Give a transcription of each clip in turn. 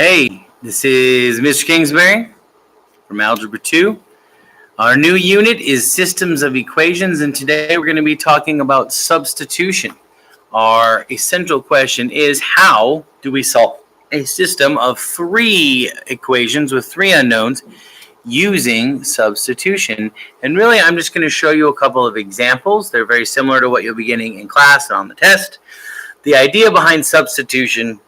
Hey, this is Mr. Kingsbury from Algebra 2. Our new unit is Systems of Equations, and today we're going to be talking about substitution. Our essential question is, how do we solve a system of three equations with three unknowns using substitution? And really, I'm just going to show you a couple of examples. They're very similar to what you'll be getting in class and on the test. The idea behind substitution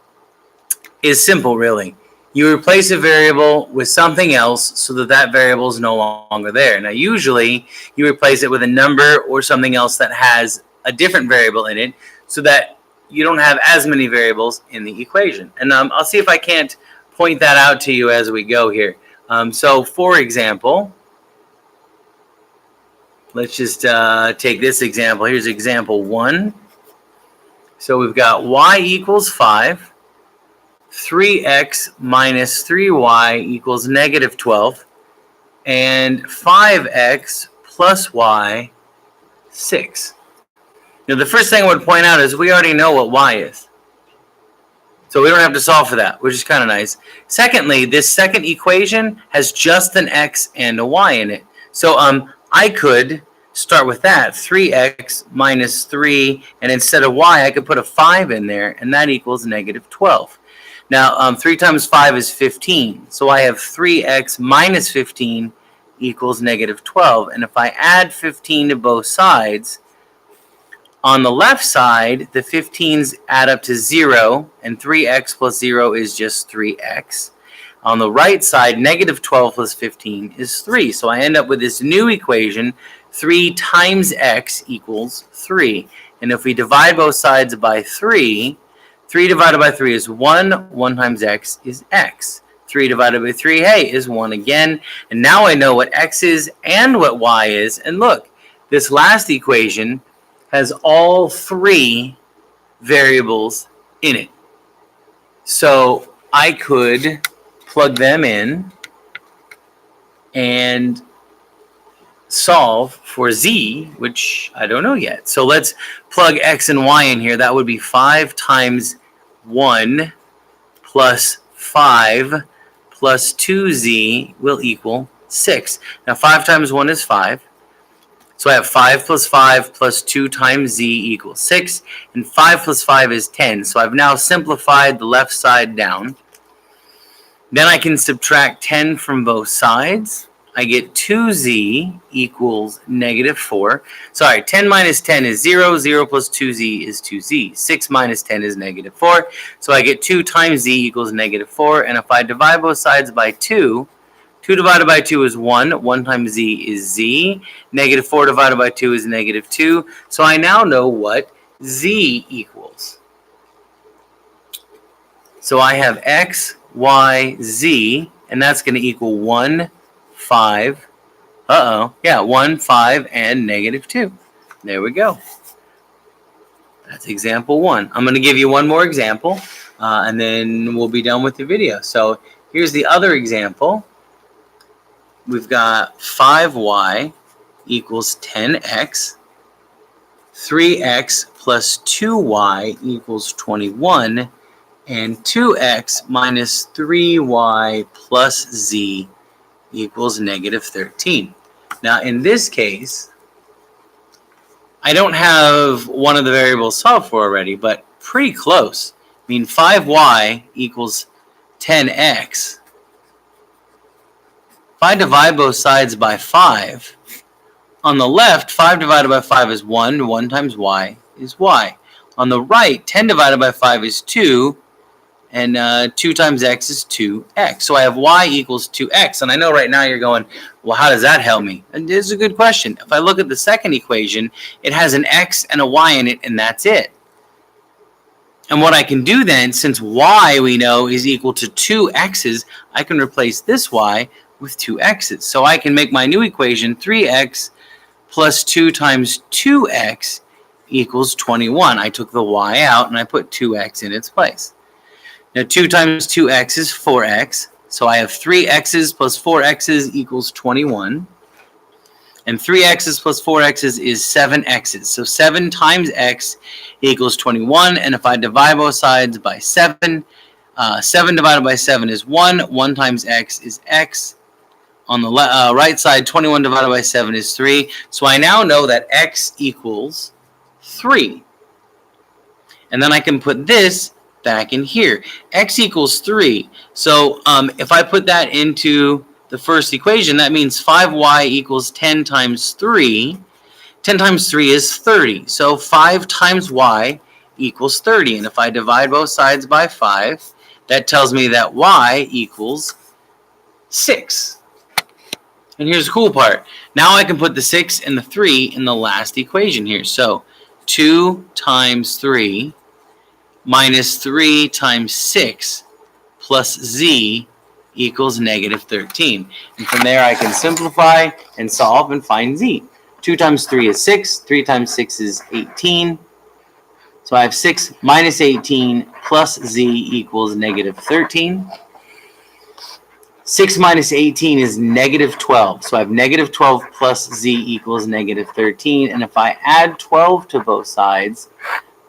is simple, really. You replace a variable with something else so that that variable is no longer there. Now, usually, you replace it with a number or something else that has a different variable in it so that you don't have as many variables in the equation. And I'll see if I can't point that out to you as we go here. So, for example, let's just take this example. Here's example 1. So, we've got y equals 5. 3x minus 3y equals negative 12, and 5x plus y, 6. Now, the first thing I would point out is we already know what y is. So we don't have to solve for that, which is kind of nice. Secondly, this second equation has just an x and a y in it. So I could start with that, 3x minus 3, and instead of y, I could put a 5 in there, and that equals negative 12. Now, 3 times 5 is 15, so I have 3x minus 15 equals negative 12. And if I add 15 to both sides, on the left side, the 15s add up to 0, and 3x plus 0 is just 3x. On the right side, negative 12 plus 15 is 3. So I end up with this new equation, 3 times x equals 3. And if we divide both sides by 3, 3 divided by 3 is 1. 1 times x is x. 3 divided by 3, hey, is 1 again. And now I know what x is and what y is. And look, this last equation has all three variables in it. So I could plug them in and solve for z, which I don't know yet. So let's plug x and y in here. That would be 5 times 1 plus 5 plus 2z will equal 6. Now 5 times 1 is 5. So I have 5 plus 5 plus 2 times z equals 6. And 5 plus 5 is 10. So I've now simplified the left side down. Then I can subtract 10 from both sides. I get 2z equals negative 4. Sorry, 10 minus 10 is 0. 0 plus 2z is 2z. 6 minus 10 is negative 4. So I get 2 times z equals negative 4. And if I divide both sides by 2, 2 divided by 2 is 1. 1 times z is z. Negative 4 divided by 2 is negative 2. So I now know what z equals. So I have x, y, z, and that's going to equal 1, 5, 1, 5, and negative 2. There we go. That's example 1. I'm going to give you one more example, and then we'll be done with the video. So here's the other example. We've got 5y equals 10x, 3x plus 2y equals 21, and 2x minus 3y plus z equals negative 13. Now, in this case, I don't have one of the variables solved for already, but pretty close. I mean, 5y equals 10x. If I divide both sides by 5, on the left, 5 divided by 5 is 1. 1 times y is y. On the right, 10 divided by 5 is 2. And 2 times x is 2x. So I have y equals 2x. And I know right now you're going, well, how does that help me? And this is a good question. If I look at the second equation, it has an x and a y in it, and that's it. And what I can do then, since y we know is equal to 2x's, I can replace this y with 2x's. So I can make my new equation 3x plus 2 times 2x equals 21. I took the y out, and I put 2x in its place. Now, 2 times 2x is 4x. So I have 3x's plus 4x's equals 21. And 3x's plus 4x's is 7x's. So 7 times x equals 21. And if I divide both sides by 7, 7 divided by 7 is 1. 1 times x is x. On the right side, 21 divided by 7 is 3. So I now know that x equals 3. And then I can put this back in here. X equals 3. So if I put that into the first equation, that means 5y equals 10 times 3. 10 times 3 is 30. So 5 times y equals 30. And if I divide both sides by 5, that tells me that y equals 6. And here's the cool part. Now I can put the 6 and the 3 in the last equation here. So 2 times 3 minus 3 times 6 plus z equals negative 13. And from there I can simplify and solve and find z. 2 times 3 is 6. 3 times 6 is 18. So I have 6 minus 18 plus z equals negative 13. 6 minus 18 is negative 12. So I have negative 12 plus z equals negative 13. And if I add 12 to both sides,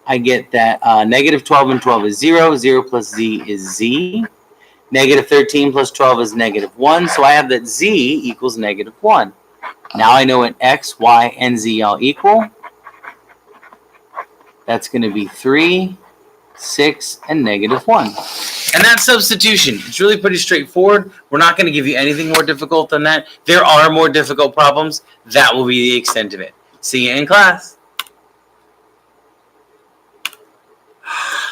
I get that negative 12 and 12 is 0. 0 plus z is z. Negative 13 plus 12 is negative 1. So I have that z equals negative 1. Now I know what x, y, and z all equal. That's going to be 3, 6, and negative 1. And that's substitution. It's really pretty straightforward. We're not going to give you anything more difficult than that. There are more difficult problems. That will be the extent of it. See you in class.